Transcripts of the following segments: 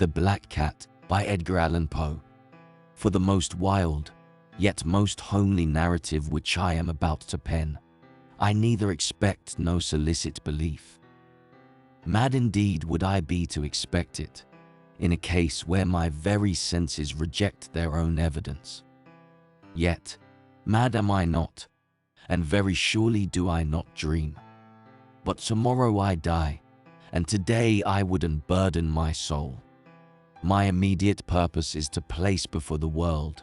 The Black Cat by Edgar Allan Poe. For the most wild, yet most homely narrative which I am about to pen, I neither expect nor solicit belief. Mad indeed would I be to expect it, in a case where my very senses reject their own evidence. Yet, mad am I not, and very surely do I not dream. But tomorrow I die, and today I would unburden my soul. My immediate purpose is to place before the world,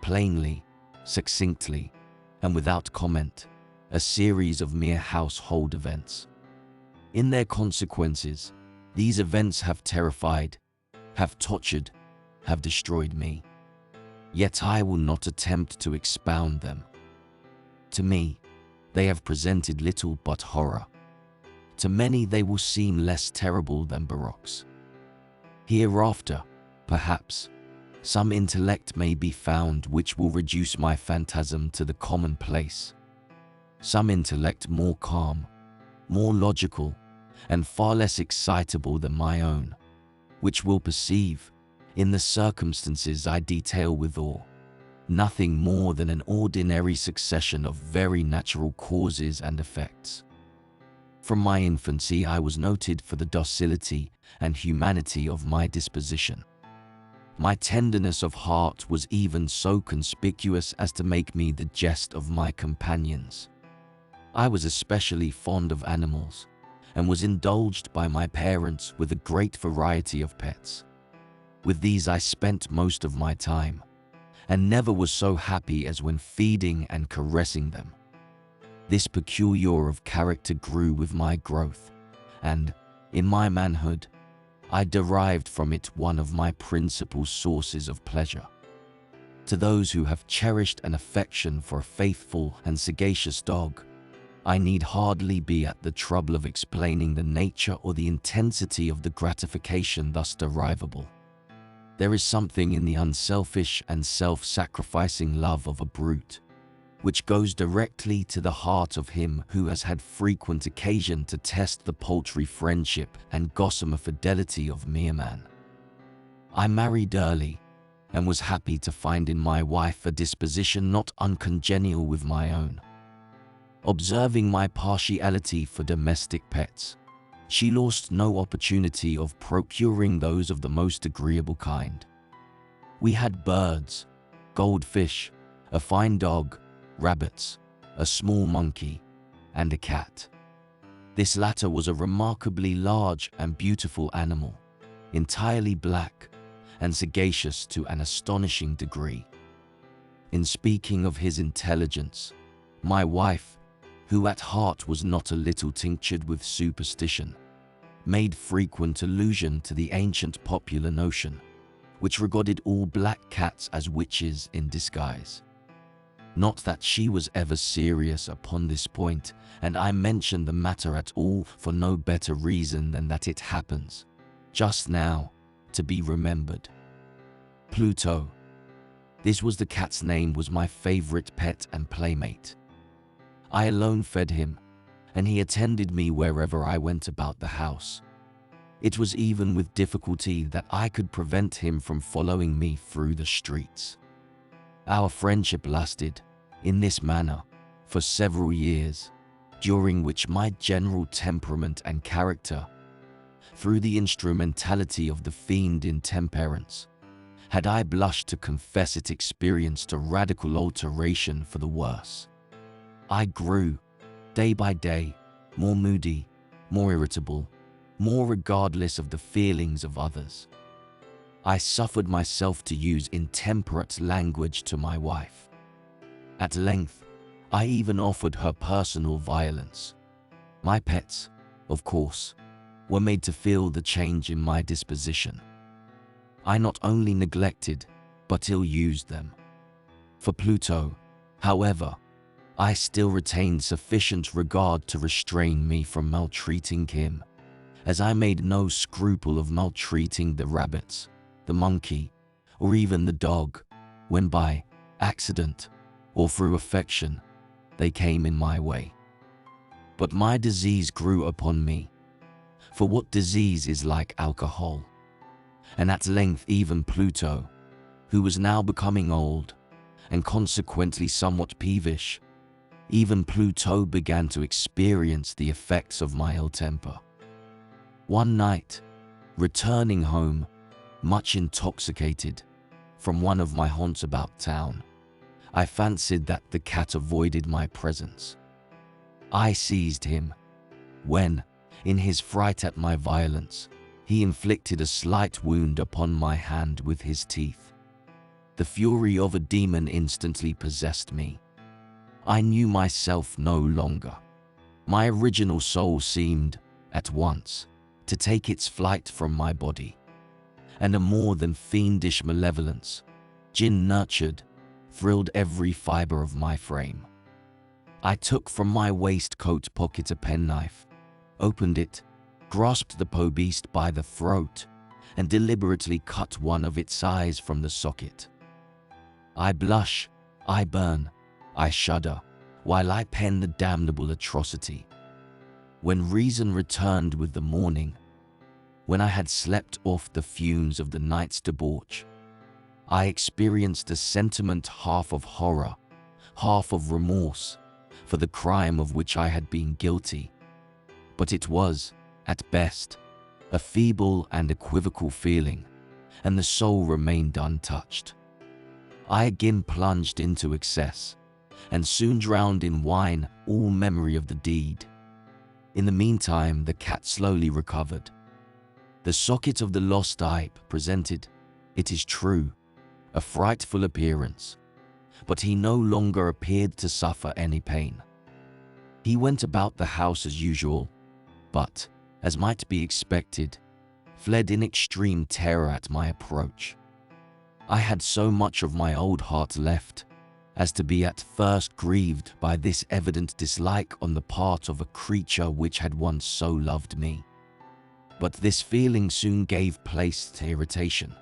plainly, succinctly, and without comment, a series of mere household events. In their consequences, these events have terrified, have tortured, have destroyed me. Yet I will not attempt to expound them. To me, they have presented little but horror. To many they will seem less terrible than barocks. Hereafter, perhaps, some intellect may be found which will reduce my phantasm to the commonplace. Some intellect more calm, more logical, and far less excitable than my own, which will perceive, in the circumstances I detail with awe, nothing more than an ordinary succession of very natural causes and effects. From my infancy I was noted for the docility and humanity of my disposition. My tenderness of heart was even so conspicuous as to make me the jest of my companions. I was especially fond of animals, and was indulged by my parents with a great variety of pets. With these I spent most of my time, and never was so happy as when feeding and caressing them. This peculiar of character grew with my growth, and, in my manhood, I derived from it one of my principal sources of pleasure. To those who have cherished an affection for a faithful and sagacious dog, I need hardly be at the trouble of explaining the nature or the intensity of the gratification thus derivable. There is something in the unselfish and self-sacrificing love of a brute, which goes directly to the heart of him who has had frequent occasion to test the paltry friendship and gossamer fidelity of mere man. I married early, and was happy to find in my wife a disposition not uncongenial with my own. Observing my partiality for domestic pets, she lost no opportunity of procuring those of the most agreeable kind. We had birds, goldfish, a fine dog, rabbits, a small monkey, and a cat. This latter was a remarkably large and beautiful animal, entirely black and sagacious to an astonishing degree. In speaking of his intelligence, my wife, who at heart was not a little tinctured with superstition, made frequent allusion to the ancient popular notion, which regarded all black cats as witches in disguise. Not that she was ever serious upon this point, and I mention the matter at all for no better reason than that it happens, just now, to be remembered. Pluto. This was the cat's name, was my favorite pet and playmate. I alone fed him, and he attended me wherever I went about the house. It was even with difficulty that I could prevent him from following me through the streets. Our friendship lasted, in this manner, for several years, during which my general temperament and character, through the instrumentality of the fiend intemperance, had I blushed to confess it, experienced a radical alteration for the worse. I grew, day by day, more moody, more irritable, more regardless of the feelings of others. I suffered myself to use intemperate language to my wife. At length, I even offered her personal violence. My pets, of course, were made to feel the change in my disposition. I not only neglected, but ill-used them. For Pluto, however, I still retained sufficient regard to restrain me from maltreating him, as I made no scruple of maltreating the rabbits, the monkey, or even the dog, when by accident or through affection they came in my way. But my disease grew upon me, for what disease is like alcohol? and at length even Pluto, who was now becoming old, and consequently somewhat peevish, even Pluto began to experience the effects of my ill temper. One night, returning home, much intoxicated, from one of my haunts about town, I fancied that the cat avoided my presence. I seized him, when, in his fright at my violence, he inflicted a slight wound upon my hand with his teeth. The fury of a demon instantly possessed me. I knew myself no longer. My original soul seemed, at once, to take its flight from my body, and a more than fiendish malevolence, jinn-nurtured, thrilled every fiber of my frame. I took from my waistcoat pocket a penknife, opened it, grasped the Poe beast by the throat, and deliberately cut one of its eyes from the socket. I blush, I burn, I shudder, while I pen the damnable atrocity. When reason returned with the morning, when I had slept off the fumes of the night's debauch, I experienced a sentiment half of horror, half of remorse, for the crime of which I had been guilty. But it was, at best, a feeble and equivocal feeling, and the soul remained untouched. I again plunged into excess, and soon drowned in wine all memory of the deed. In the meantime, the cat slowly recovered. The socket of the lost eye presented, it is true, a frightful appearance, but he no longer appeared to suffer any pain. He went about the house as usual, but, as might be expected, fled in extreme terror at my approach. I had so much of my old heart left as to be at first grieved by this evident dislike on the part of a creature which had once so loved me. But this feeling soon gave place to irritation,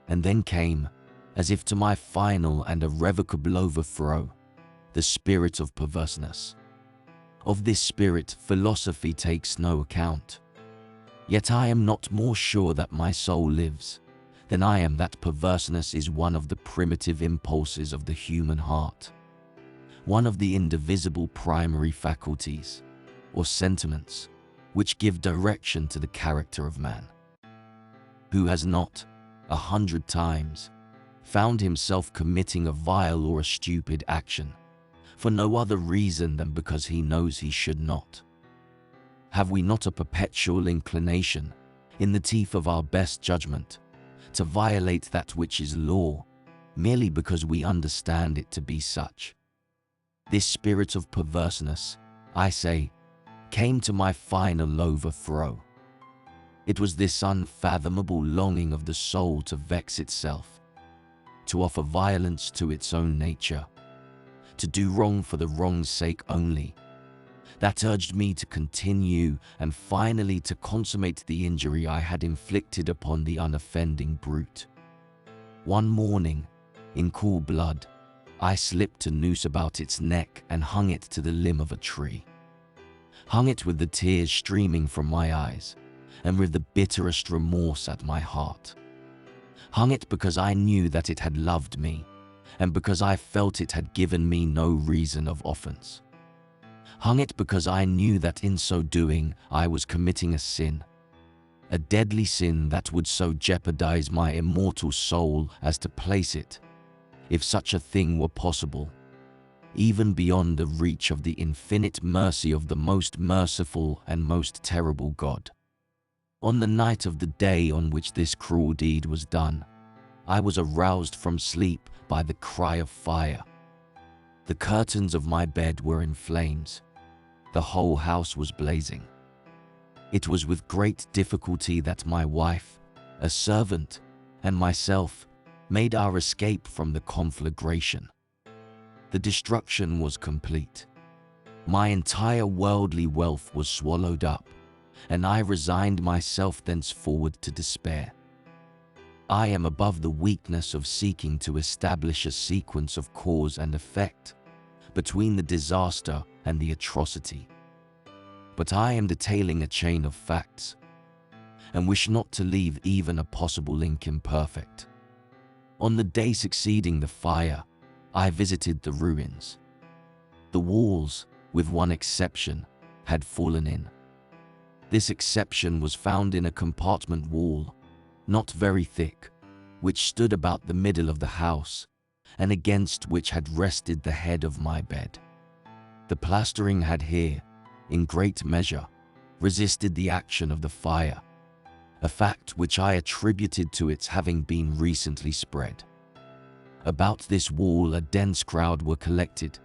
and then came, as if to my final and irrevocable overthrow, the spirit of perverseness. Of this spirit philosophy takes no account. Yet I am not more sure that my soul lives than I am that perverseness is one of the primitive impulses of the human heart, one of the indivisible primary faculties, or sentiments, which give direction to the character of man. Who has not, 100 times, found himself committing a vile or a stupid action, for no other reason than because he knows he should not? Have we not a perpetual inclination, in the teeth of our best judgment, to violate that which is law, merely because we understand it to be such? This spirit of perverseness, I say, came to my final overthrow. It was this unfathomable longing of the soul to vex itself, to offer violence to its own nature, to do wrong for the wrong's sake only, that urged me to continue and finally to consummate the injury I had inflicted upon the unoffending brute. One morning, in cool blood, I slipped a noose about its neck and hung it to the limb of a tree. Hung it with the tears streaming from my eyes, and with the bitterest remorse at my heart. Hung it because I knew that it had loved me, and because I felt it had given me no reason of offense. Hung it because I knew that in so doing I was committing a sin, a deadly sin that would so jeopardize my immortal soul as to place it, if such a thing were possible, even beyond the reach of the infinite mercy of the most merciful and most terrible God. On the night of the day on which this cruel deed was done, I was aroused from sleep by the cry of fire. The curtains of my bed were in flames. The whole house was blazing. It was with great difficulty that my wife, a servant, and myself made our escape from the conflagration. The destruction was complete. My entire worldly wealth was swallowed up, and I resigned myself thenceforward to despair. I am above the weakness of seeking to establish a sequence of cause and effect between the disaster and the atrocity. But I am detailing a chain of facts, and wished not to leave even a possible link imperfect. On the day succeeding the fire, I visited the ruins. The walls, with one exception, had fallen in. This exception was found in a compartment wall, not very thick, which stood about the middle of the house, and against which had rested the head of my bed. The plastering had here, in great measure, resisted the action of the fire, a fact which I attributed to its having been recently spread. About this wall a dense crowd were collected,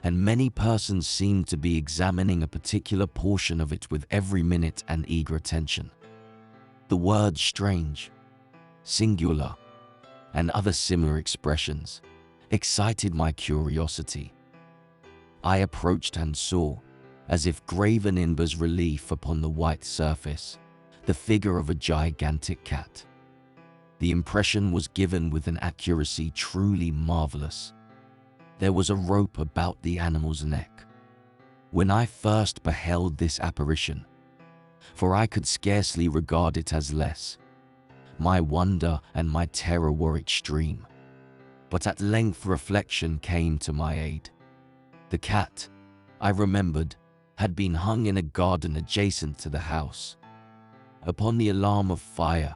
and many persons seemed to be examining a particular portion of it with every minute and eager attention. The words strange, singular, and other similar expressions excited my curiosity. I approached and saw, as if graven in bas-relief upon the white surface, the figure of a gigantic cat. The impression was given with an accuracy truly marvelous. There was a rope about the animal's neck. When I first beheld this apparition, for I could scarcely regard it as less, my wonder and my terror were extreme. But at length reflection came to my aid. The cat, I remembered, had been hung in a garden adjacent to the house. Upon the alarm of fire,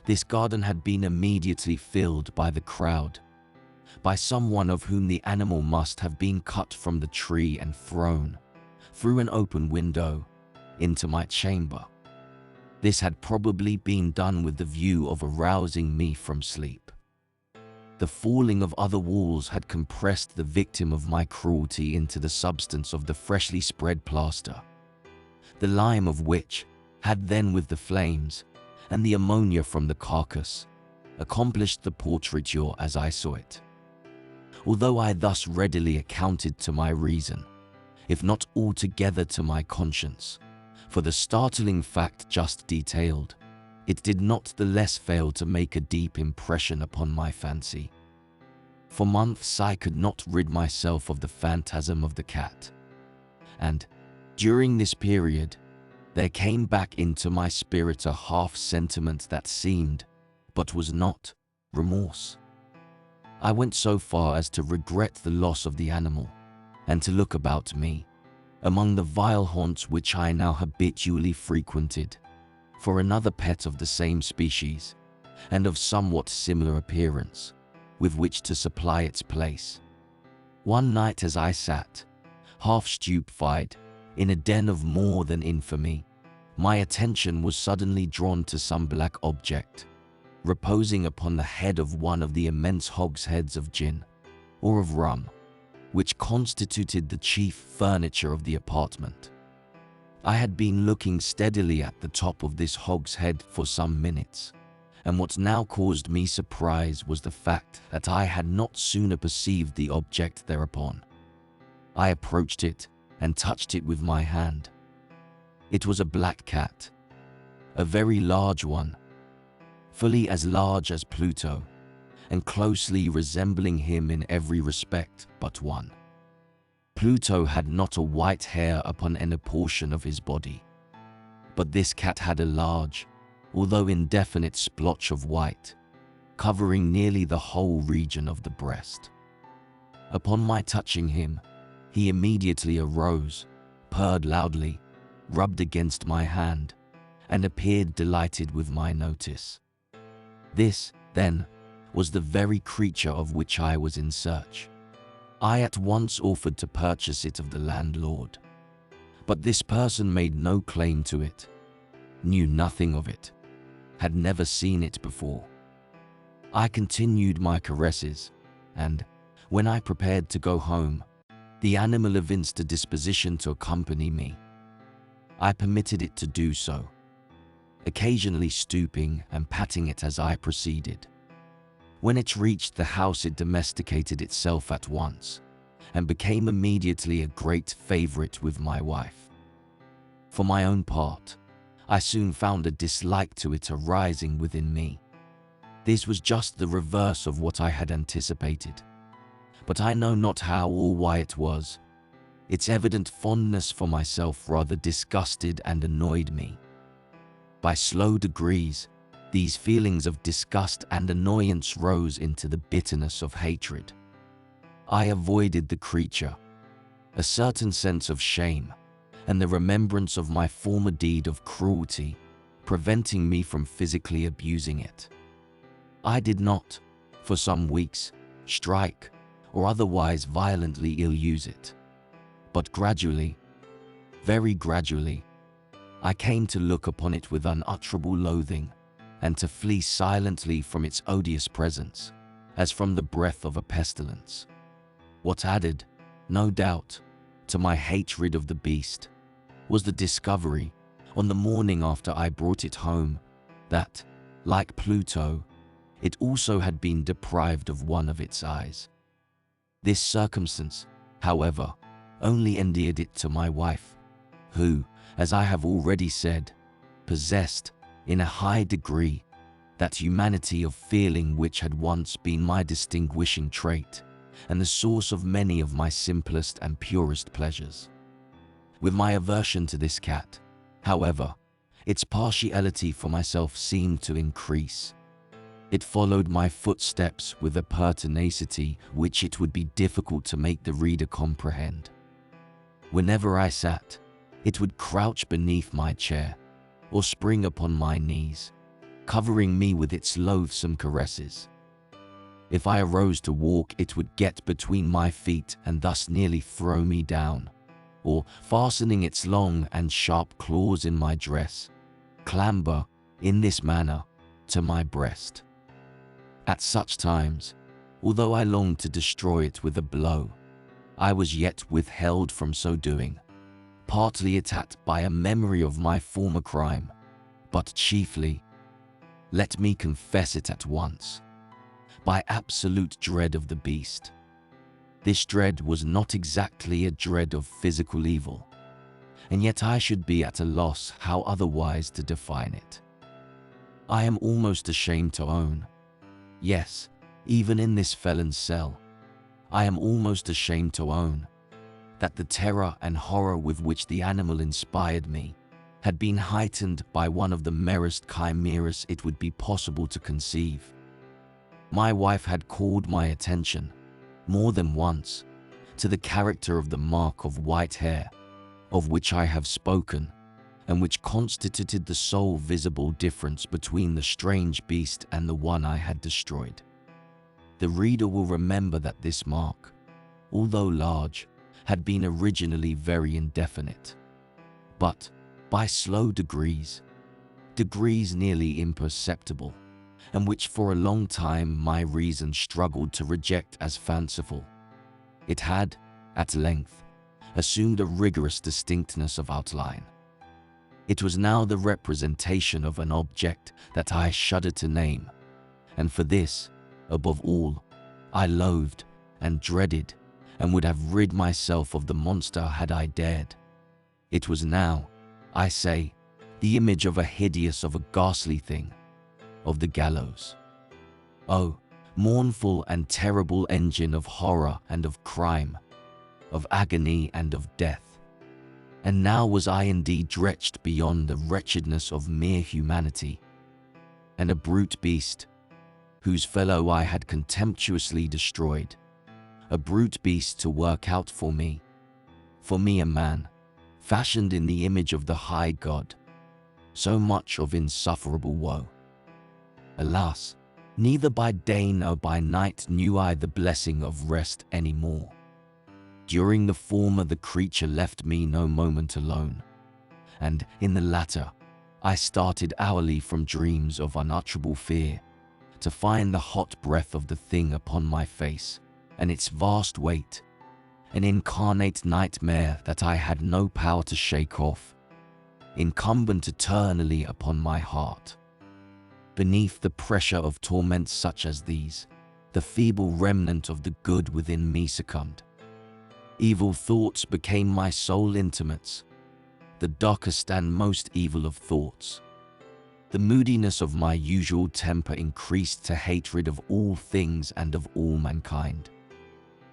this garden had been immediately filled by the crowd, by someone of whom the animal must have been cut from the tree and thrown, through an open window, into my chamber. This had probably been done with the view of arousing me from sleep. The falling of other walls had compressed the victim of my cruelty into the substance of the freshly spread plaster, the lime of which had then, with the flames and the ammonia from the carcass, accomplished the portraiture as I saw it. Although I thus readily accounted to my reason, if not altogether to my conscience, for the startling fact just detailed, it did not the less fail to make a deep impression upon my fancy. For months I could not rid myself of the phantasm of the cat, and, during this period, there came back into my spirit a half-sentiment that seemed, but was not, remorse. I went so far as to regret the loss of the animal, and to look about me, among the vile haunts which I now habitually frequented, for another pet of the same species, and of somewhat similar appearance, with which to supply its place. One night as I sat, half stupefied, in a den of more than infamy, my attention was suddenly drawn to some black object, reposing upon the head of one of the immense hogsheads of gin, or of rum, which constituted the chief furniture of the apartment. I had been looking steadily at the top of this hogshead for some minutes, and what now caused me surprise was the fact that I had not sooner perceived the object thereupon. I approached it and touched it with my hand. It was a black cat, a very large one, fully as large as Pluto, and closely resembling him in every respect but one. Pluto had not a white hair upon any portion of his body, but this cat had a large, although indefinite splotch of white, covering nearly the whole region of the breast. Upon my touching him, he immediately arose, purred loudly, rubbed against my hand, and appeared delighted with my notice. This, then, was the very creature of which I was in search. I at once offered to purchase it of the landlord, but this person made no claim to it, knew nothing of it, had never seen it before. I continued my caresses, and, when I prepared to go home, the animal evinced a disposition to accompany me. I permitted it to do so, occasionally stooping and patting it as I proceeded. When it reached the house, it domesticated itself at once, and became immediately a great favorite with my wife. For my own part, I soon found a dislike to it arising within me. This was just the reverse of what I had anticipated, but I know not how or why it was. Its evident fondness for myself rather disgusted and annoyed me. By slow degrees, these feelings of disgust and annoyance rose into the bitterness of hatred. I avoided the creature, a certain sense of shame, and the remembrance of my former deed of cruelty, preventing me from physically abusing it. I did not, for some weeks, strike or otherwise violently ill-use it. But gradually, very gradually, I came to look upon it with unutterable loathing and to flee silently from its odious presence, as from the breath of a pestilence. What added, no doubt, to my hatred of the beast was the discovery, on the morning after I brought it home, that, like Pluto, it also had been deprived of one of its eyes. This circumstance, however, only endeared it to my wife, who, as I have already said, possessed, in a high degree, that humanity of feeling which had once been my distinguishing trait, and the source of many of my simplest and purest pleasures. With my aversion to this cat, however, its partiality for myself seemed to increase. It followed my footsteps with a pertinacity which it would be difficult to make the reader comprehend. Whenever I sat, it would crouch beneath my chair, or spring upon my knees, covering me with its loathsome caresses. If I arose to walk, it would get between my feet and thus nearly throw me down, or, fastening its long and sharp claws in my dress, clamber, in this manner, to my breast. At such times, although I longed to destroy it with a blow, I was yet withheld from so doing, partly attacked by a memory of my former crime, but chiefly, let me confess it at once, by absolute dread of the beast. This dread was not exactly a dread of physical evil, and yet I should be at a loss how otherwise to define it. I am almost ashamed to own, yes, even in this felon's cell, I am almost ashamed to own, that the terror and horror with which the animal inspired me had been heightened by one of the merest chimeras it would be possible to conceive. My wife had called my attention, more than once, to the character of the mark of white hair, of which I have spoken, and which constituted the sole visible difference between the strange beast and the one I had destroyed. The reader will remember that this mark, although large, had been originally very indefinite, but, by slow degrees nearly imperceptible, and which for a long time my reason struggled to reject as fanciful, it had, at length, assumed a rigorous distinctness of outline. It was now the representation of an object that I shuddered to name, and for this, above all, I loathed and dreaded and would have rid myself of the monster had I dared. It was now, I say, the image of a ghastly thing, of the gallows. Oh, mournful and terrible engine of horror and of crime, of agony and of death. And now was I indeed dretched beyond the wretchedness of mere humanity, and a brute beast, whose fellow I had contemptuously destroyed, a brute beast to work out for me a man, fashioned in the image of the high God, so much of insufferable woe. Alas, neither by day nor by night knew I the blessing of rest any more. During the former the creature left me no moment alone, and in the latter I started hourly from dreams of unutterable fear, to find the hot breath of the thing upon my face, and its vast weight, an incarnate nightmare that I had no power to shake off, incumbent eternally upon my heart. Beneath the pressure of torments such as these, the feeble remnant of the good within me succumbed. Evil thoughts became my sole intimates, the darkest and most evil of thoughts. The moodiness of my usual temper increased to hatred of all things and of all mankind,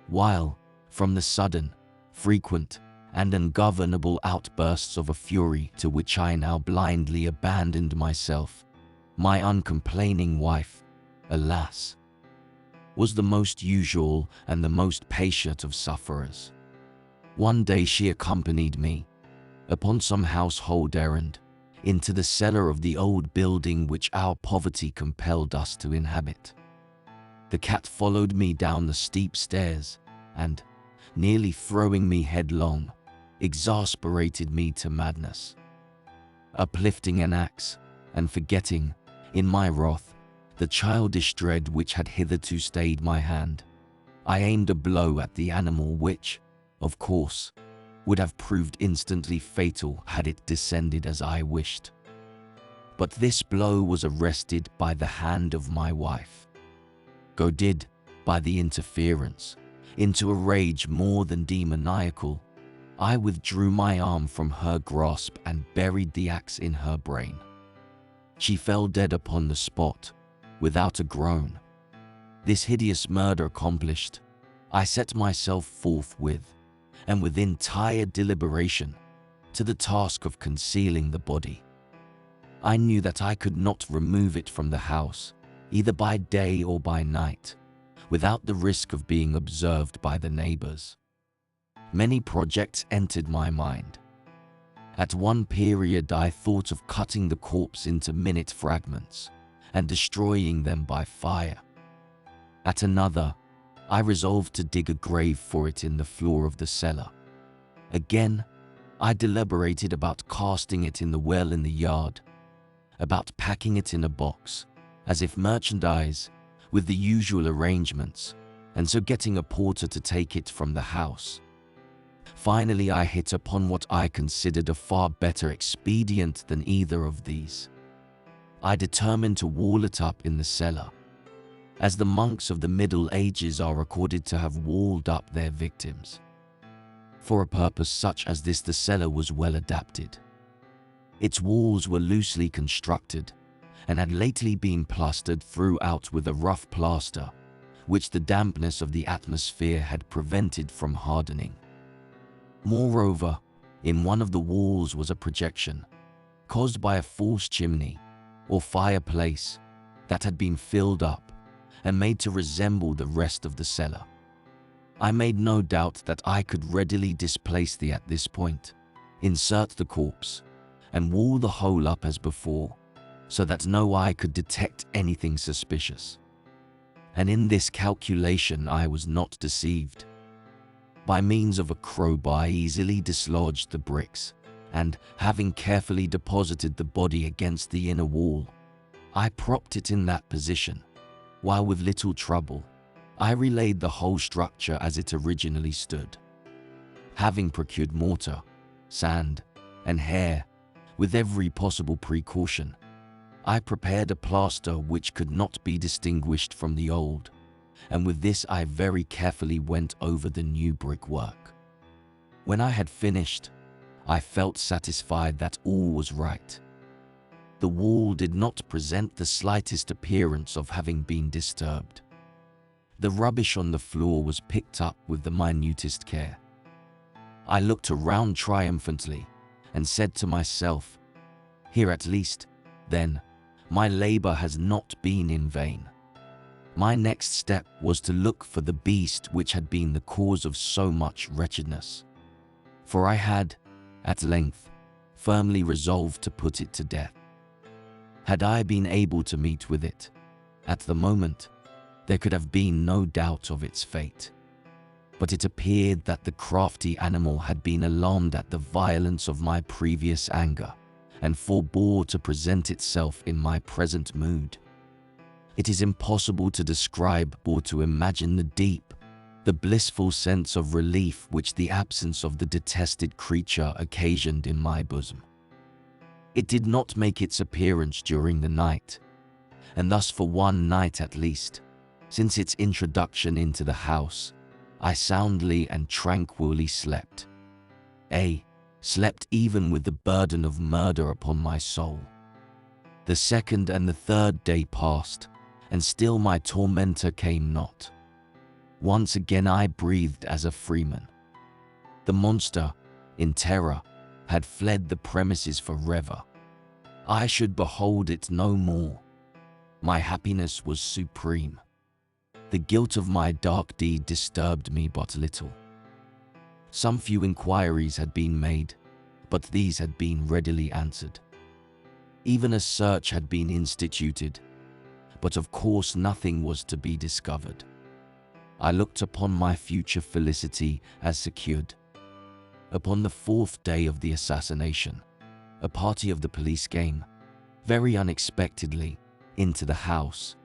while, from the sudden, frequent, and ungovernable outbursts of a fury to which I now blindly abandoned myself. My uncomplaining wife, alas, was the most usual and the most patient of sufferers. One day she accompanied me, upon some household errand, into the cellar of the old building which our poverty compelled us to inhabit. The cat followed me down the steep stairs and, nearly throwing me headlong, exasperated me to madness. Uplifting an axe and forgetting, in my wrath, the childish dread which had hitherto stayed my hand, I aimed a blow at the animal which, of course, would have proved instantly fatal had it descended as I wished. But this blow was arrested by the hand of my wife. Goaded by the interference into a rage more than demoniacal, I withdrew my arm from her grasp and buried the axe in her brain. She fell dead upon the spot, without a groan. This hideous murder accomplished, I set myself forthwith, and with entire deliberation, to the task of concealing the body. I knew that I could not remove it from the house, either by day or by night, without the risk of being observed by the neighbors. Many projects entered my mind. At one period I thought of cutting the corpse into minute fragments and destroying them by fire. At another, I resolved to dig a grave for it in the floor of the cellar. Again, I deliberated about casting it in the well in the yard, about packing it in a box, as if merchandise, with the usual arrangements, and so getting a porter to take it from the house. Finally, I hit upon what I considered a far better expedient than either of these. I determined to wall it up in the cellar, as the monks of the Middle Ages are recorded to have walled up their victims. For a purpose such as this, the cellar was well adapted. Its walls were loosely constructed and had lately been plastered throughout with a rough plaster, which the dampness of the atmosphere had prevented from hardening. Moreover, in one of the walls was a projection, caused by a false chimney or fireplace that had been filled up and made to resemble the rest of the cellar. I made no doubt that I could readily displace at this point, insert the corpse, and wall the whole up as before, so that no eye could detect anything suspicious. And in this calculation I was not deceived. By means of a crowbar I easily dislodged the bricks, and, having carefully deposited the body against the inner wall, I propped it in that position, while with little trouble, I relaid the whole structure as it originally stood. Having procured mortar, sand, and hair, with every possible precaution, I prepared a plaster which could not be distinguished from the old, and with this I very carefully went over the new brickwork. When I had finished, I felt satisfied that all was right. The wall did not present the slightest appearance of having been disturbed. The rubbish on the floor was picked up with the minutest care. I looked around triumphantly and said to myself, "Here at least, then, my labor has not been in vain." My next step was to look for the beast which had been the cause of so much wretchedness, for I had, at length, firmly resolved to put it to death. Had I been able to meet with it, at the moment, there could have been no doubt of its fate. But it appeared that the crafty animal had been alarmed at the violence of my previous anger, and forbore to present itself in my present mood. It is impossible to describe or to imagine the blissful sense of relief which the absence of the detested creature occasioned in my bosom. It did not make its appearance during the night, and thus for one night at least, since its introduction into the house, I soundly and tranquilly slept. Slept even with the burden of murder upon my soul. The second and the third day passed, and still my tormentor came not. Once again I breathed as a freeman. The monster, in terror, had fled the premises forever. I should behold it no more. My happiness was supreme. The guilt of my dark deed disturbed me but little. Some few inquiries had been made, but these had been readily answered. Even a search had been instituted, but of course nothing was to be discovered. I looked upon my future felicity as secured. Upon the 4th day of the assassination, a party of the police came, very unexpectedly, into the house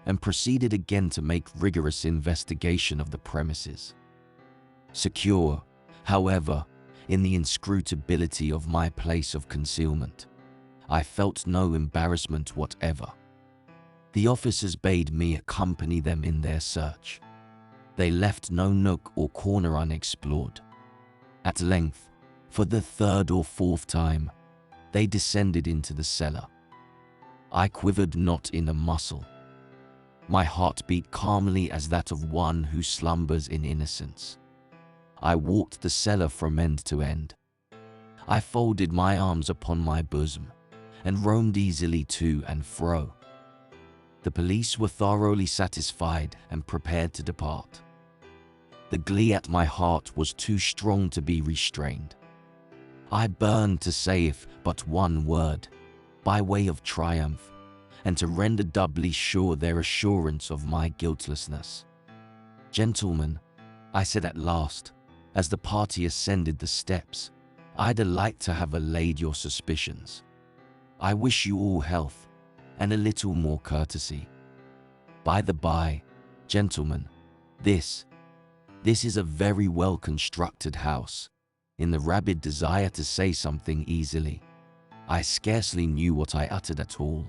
and proceeded again to make rigorous investigation of the premises. Secure, however, in the inscrutability of my place of concealment, I felt no embarrassment whatever. The officers bade me accompany them in their search. They left no nook or corner unexplored. At length, for the 3rd or 4th time, they descended into the cellar. I quivered not in a muscle. My heart beat calmly as that of one who slumbers in innocence. I walked the cellar from end to end. I folded my arms upon my bosom and roamed easily to and fro. The police were thoroughly satisfied and prepared to depart. The glee at my heart was too strong to be restrained. I burned to say if but one word, by way of triumph, and to render doubly sure their assurance of my guiltlessness. "Gentlemen," I said at last, as the party ascended the steps, "I'd like to have allayed your suspicions. I wish you all health, and a little more courtesy. By the by, gentlemen, this is a very well-constructed house." In the rabid desire to say something easily, I scarcely knew what I uttered at all.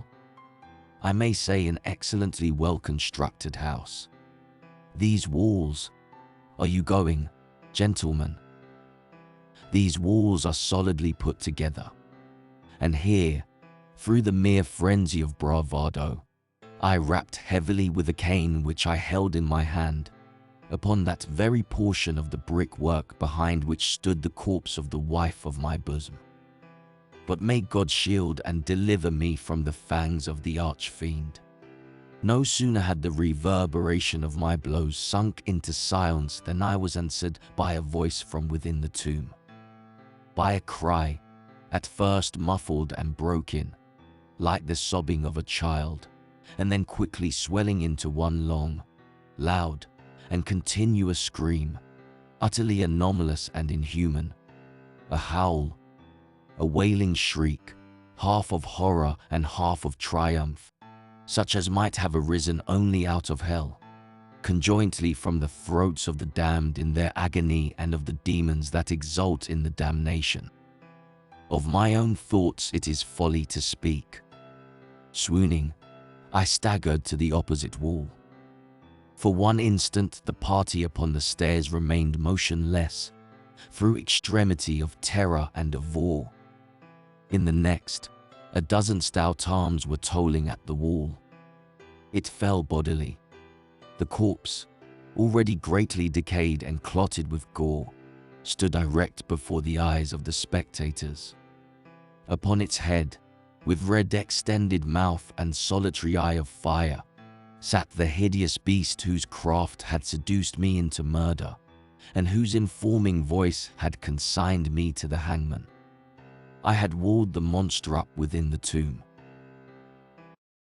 I may say an excellently well-constructed house. These walls, are you going, gentlemen? These walls are solidly put together. And here, through the mere frenzy of bravado, I rapped heavily with a cane which I held in my hand, upon that very portion of the brickwork behind which stood the corpse of the wife of my bosom. But may God shield and deliver me from the fangs of the arch-fiend. No sooner had the reverberation of my blows sunk into silence than I was answered by a voice from within the tomb. By a cry, at first muffled and broken, like the sobbing of a child, and then quickly swelling into one long, loud, and continuous scream, utterly anomalous and inhuman. A howl, a wailing shriek, half of horror and half of triumph, such as might have arisen only out of hell, conjointly from the throats of the damned in their agony and of the demons that exult in the damnation. Of my own thoughts it is folly to speak. Swooning, I staggered to the opposite wall. For one instant the party upon the stairs remained motionless, through extremity of terror and of awe. In the next, a dozen stout arms were tolling at the wall. It fell bodily. The corpse, already greatly decayed and clotted with gore, stood erect before the eyes of the spectators. Upon its head, with red extended mouth and solitary eye of fire, sat the hideous beast whose craft had seduced me into murder, and whose informing voice had consigned me to the hangman. I had walled the monster up within the tomb,